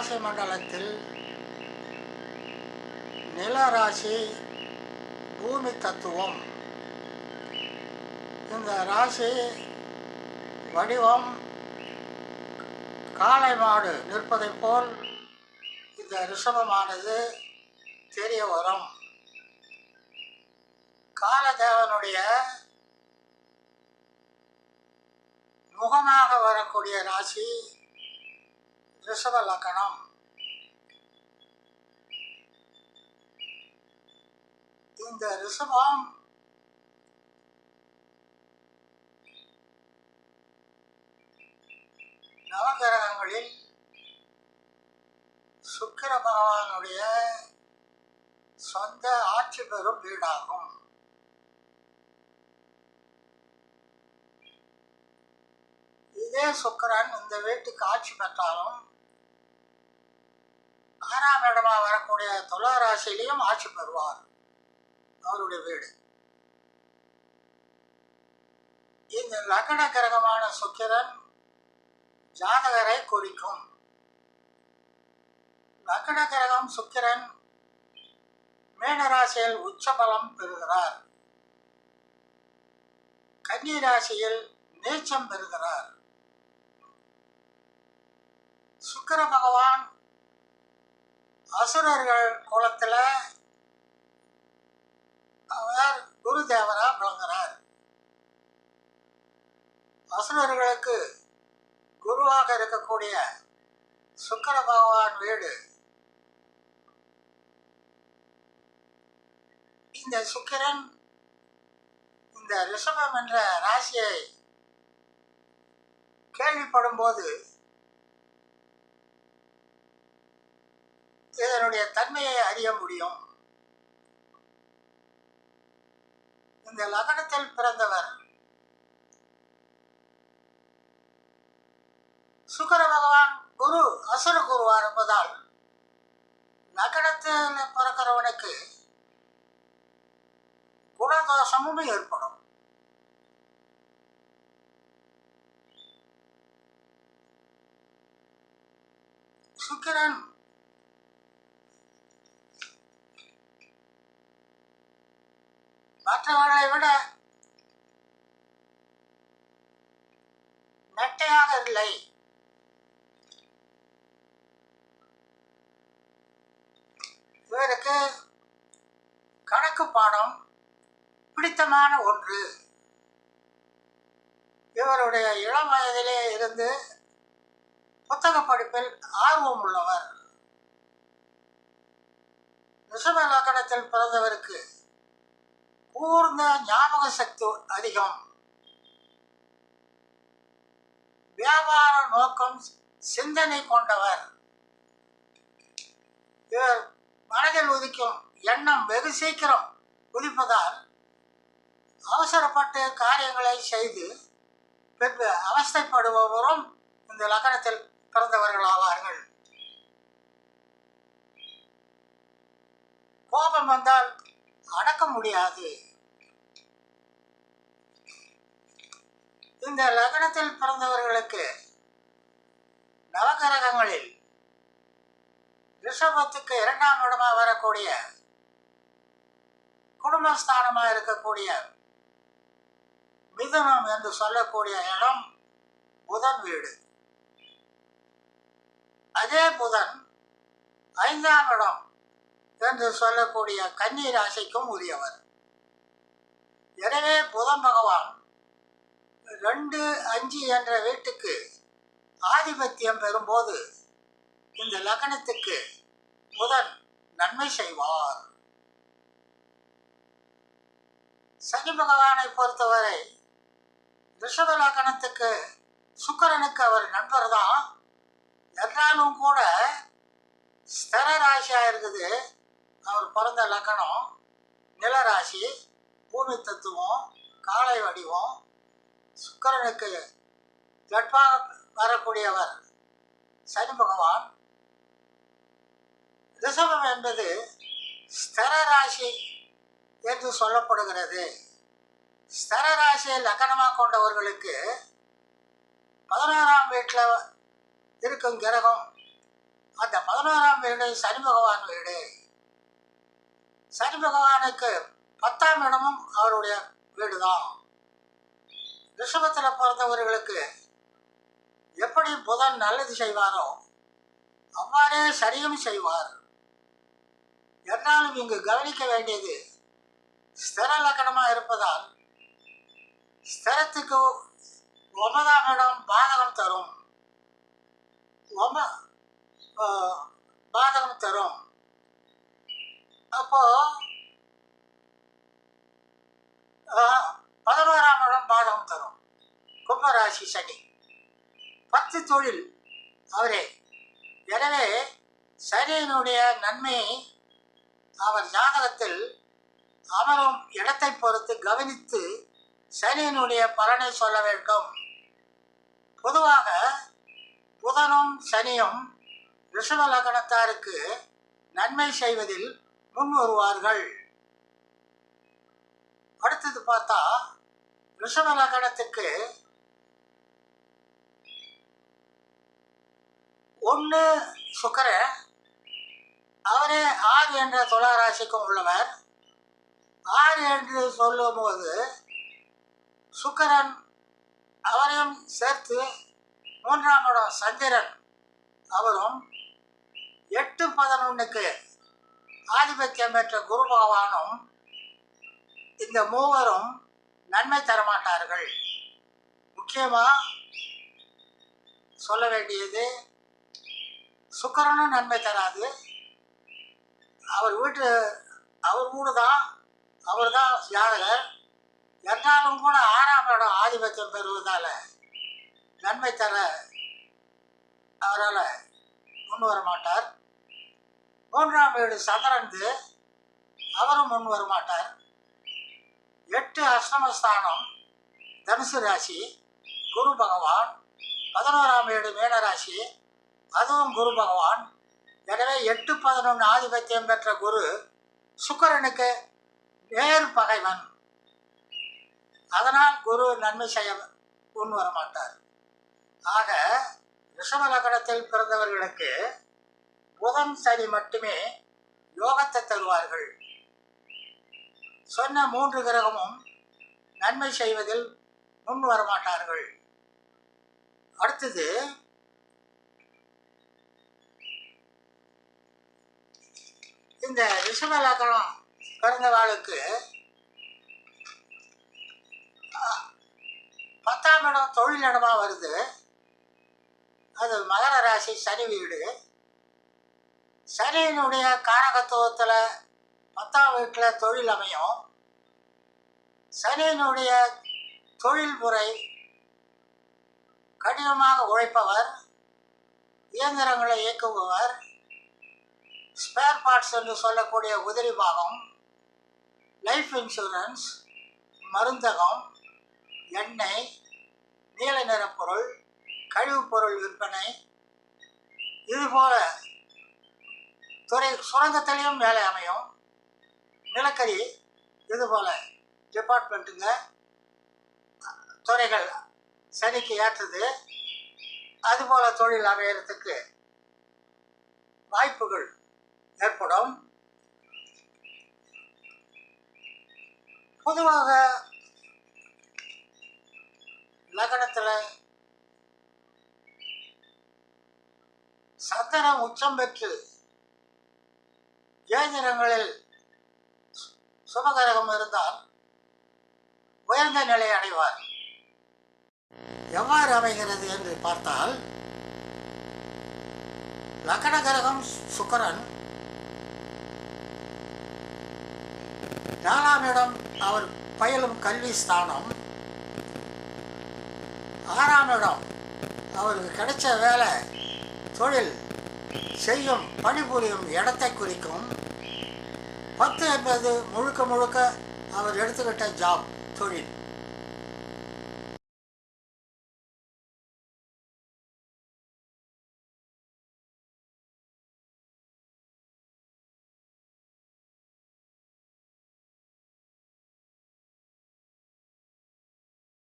ராசி மண்டலத்தில் நில ராசி பூமி தத்துவம். இந்த ராசி வடிவம் காளை மாடு நிற்பதை போல் இந்த ரிஷபமானது தெரிய வரும். காலதேவனுடைய முகமாக வரக்கூடிய ராசி ரிஷப லக்கணம். இந்த ரிஷபம் நவகிரகங்களில் சுக்கிர பகவானுடைய சொந்த ஆட்சி பெறும் வீடாகும். இதே சுக்கிரன் இந்த வீட்டுக்கு ஆட்சி பெற்றாலும் 6ஆம் இடமா வரக்கூடிய துலா ராசியிலையும் ஆட்சி பெறுவார் அவருடைய வீடு. இந்த லக்ன கிரகமான சுக்கிரன் ஜாதகரை குறிக்கும். லக்ன கிரகம் சுக்கிரன் மீனராசியில் உச்ச பலம் பெறுகிறார், கன்னி ராசியில் நீச்சம் பெறுகிறார். சுக்கிர பகவான் அசுரர்கள் குலத்தில் அவர் குரு தேவரா விளங்குகிறார். அசுரர்களுக்கு குருவாக இருக்கக்கூடிய சுக்கிர பகவான் வீடு. இந்த சுக்கிரன் இந்த ரிஷபம் என்ற ராசியை கேள்விப்படும் போது இதனுடைய தன்மையை அறிய முடியும். இந்த லக்னத்தில் பிறந்தவர் சுக்கிர பகவான் குரு அசுர குருவா இருப்பதால் லக்னத்தில் பிறக்கிறவனுக்கு குணதோஷமும் ஏற்படும். சுக்கிரன் மற்றவர்களை விட நெட்டையாக இல்லை. இவருக்கு கணக்கு பாடம் பிடித்தமான ஒன்று. இவருடைய இளம் வயதிலே இருந்து புத்தக படிப்பில் ஆர்வம் உள்ளவர். ரிஷப லக்னத்தில் பிறந்தவருக்கு கூர்ந்த ஞாபக சக்தி அதிகம். வியாபார நோக்கம் சிந்தனை கொண்டவர். இவர் மனதில் உதிக்கும் எண்ணம் வெகு சீக்கிரம் உதிப்பதால் அவசரப்பட்டு காரியங்களை செய்து பின்பு அவஸ்தைப்படுபவரும் இந்த லக்னத்தில் பிறந்தவர்கள் ஆவார்கள். கோபம் வந்தால் அடக்க முடியாது. இந்த லக்னத்தில் பிறந்தவர்களுக்கு நவகிரகங்களில் ரிஷபத்துக்கு 2ஆம் இடமா வரக்கூடிய குடும்பஸ்தானமாக இருக்கக்கூடிய மிதுனம் என்று சொல்லக்கூடிய இடம் புதன் வீடு. அதே புதன் 5ஆம் இடம் என்று சொல்லக்கூடிய கன்னி ராசிக்கும் உரியவர். எனவே புதன் பகவான் 2, 5 என்ற வீட்டுக்கு ஆதிபத்தியம் பெறும்போது இந்த லக்னத்துக்கு புதன் நன்மை செய்வார். சனி பகவானை பொறுத்தவரை ரிஷப லக்னத்துக்கு சுக்கிரனுக்கு அவர் நண்பர் தான். என்றாலும் கூட ஸ்திர ராசியா இருக்குது. அவர் பிறந்த லக்னம் நிலராசி, பூமி தத்துவம், காளை வடிவம். சுக்கிரனுக்கு ஜட்பாக வரக்கூடியவர் சனி பகவான். ரிஷபம் என்பது ஸ்திர ராசி என்று சொல்லப்படுகிறது. ஸ்திர ராசியை லக்னமாக கொண்டவர்களுக்கு 11ஆம் வீட்டில் இருக்கும் கிரகம் அந்த 11ஆம் வீடு சனி பகவான் வீடு. சனி பகவானுக்கு 10ஆம் இடமும் அவருடைய வீடு தான். ரிஷபத்தில் பிறந்தவர்களுக்கு எப்படி புதன் நல்லது செய்வாரோ அவ்வாறே சனியும் செய்வார். என்றாலும் இங்கு கவனிக்க வேண்டியது ஸ்திர லக்கணமாக இருப்பதால் ஸ்திரத்துக்கு 9ஆம் இடம் பாதகம் தரும். பாதகம் தரும். அப்போ 11ஆம் இடம் பாதகம் தரும். கும்பராசி சனி 10 தொழில் அவரே. எனவே சனியினுடைய நன்மையை அவர் ஜாதகத்தில் அமரும் இடத்தை பொறுத்து கவனித்து சனியினுடைய பலனை சொல்ல வேண்டும். பொதுவாக புதனும் சனியும் ரிஷப லக்னத்தாருக்கு நன்மை செய்வதில் முன் வருவார்கள். அடுத்தது பார்த்தா ரிஷப லக்னத்துக்கு 1 சுக்கிரன், அவரே 6 என்ற துலா ராசிக்கும் உள்ளவர். 6 என்று சொல்லும்போது சுக்கிரன் அவரையும் சேர்த்து 3ஆம் இடம் சந்திரன் அவரும் 8-11க்கு ஆதிபத்தியம் பெற்ற குரு பகவானும் இந்த மூவரும் நன்மை தரமாட்டார்கள். முக்கியமாக சொல்ல வேண்டியது சுக்கிரனும் நன்மை தராது. அவர் வீடு தான், அவர் தான் ஜாதகர். என்றாலும் கூட 6ஆம் இடம் ஆதிபத்தியம் பெறுவதால் நன்மை தர அவரால் முன் வர மாட்டார். 3ஆம் வீடு சந்திரன்து, அவரும் முன் வர மாட்டார். 8 அஷ்டமஸ்தானம் தனுசு ராசி, குரு பகவான். 11ஆம் வீடு மீனராசி, அதுவும் குரு பகவான். எனவே 8-11 ஆதிபத்தியம் பெற்ற குரு சுக்கிரனுக்கு நேர் பகைவன். அதனால் குரு நன்மை செய்ய முன் வர மாட்டார். ஆக ரிஷப லக்னத்தில் பிறந்தவர்களுக்கு புதன் சனி மட்டுமே யோகத்தை தருவார்கள். சொன்ன 3 கிரகமும் நன்மை செய்வதில் முன் வரமாட்டார்கள். அடுத்தது இந்த ரிஷப லக்னம் பிறந்தவாளுக்கு 10ஆம் இடம் தொழில் இடமா வருது. அது மகர ராசி சனி வீடு. சனியினுடைய காரகத்துவத்தில் 10ஆம் வீட்டில் தொழில் அமையும். சனியினுடைய தொழில் முறை கடினமாக உழைப்பவர், இயந்திரங்களை இயக்குபவர், ஸ்பேர் பார்ட்ஸ் என்று சொல்லக்கூடிய உதிரி பாகம், லைஃப் இன்சூரன்ஸ், மருந்தகம், எண்ணெய், நீல நிற பொருள், கழிவுப் பொருள் விற்பனை, இதுபோல துறை சுரங்கத்திலையும் வேலை அமையும். நிலக்கரி, இதுபோல் டிபார்ட்மெண்ட்டுங்க துறைகள் சனிக்கு ஏற்றது. அதுபோல் தொழில் அமையறதுக்கு வாய்ப்புகள் ஏற்படும். பொதுவாக லக்னத்தில் சந்திரன் உச்சம் பெற்று கேந்திரங்களில் சுபகரகம் இருந்தால் உயர்ந்த நிலை அடைவார். எவ்வாறு அமைகிறது என்று பார்த்தால், லக்ன கிரகம் சுக்கிரன் 4ஆம் இடம் அவர் பயிலும் கல்வி ஸ்தானம். 6ஆம் இடம் அவருக்கு கிடைச்ச வேலை, தொழில் செய்யும் பணிபுரியும் இடத்தை குறிக்கும். 10 என்பது முழுக்க அவர் எடுத்துக்கிட்ட ஜாப், தொழில்.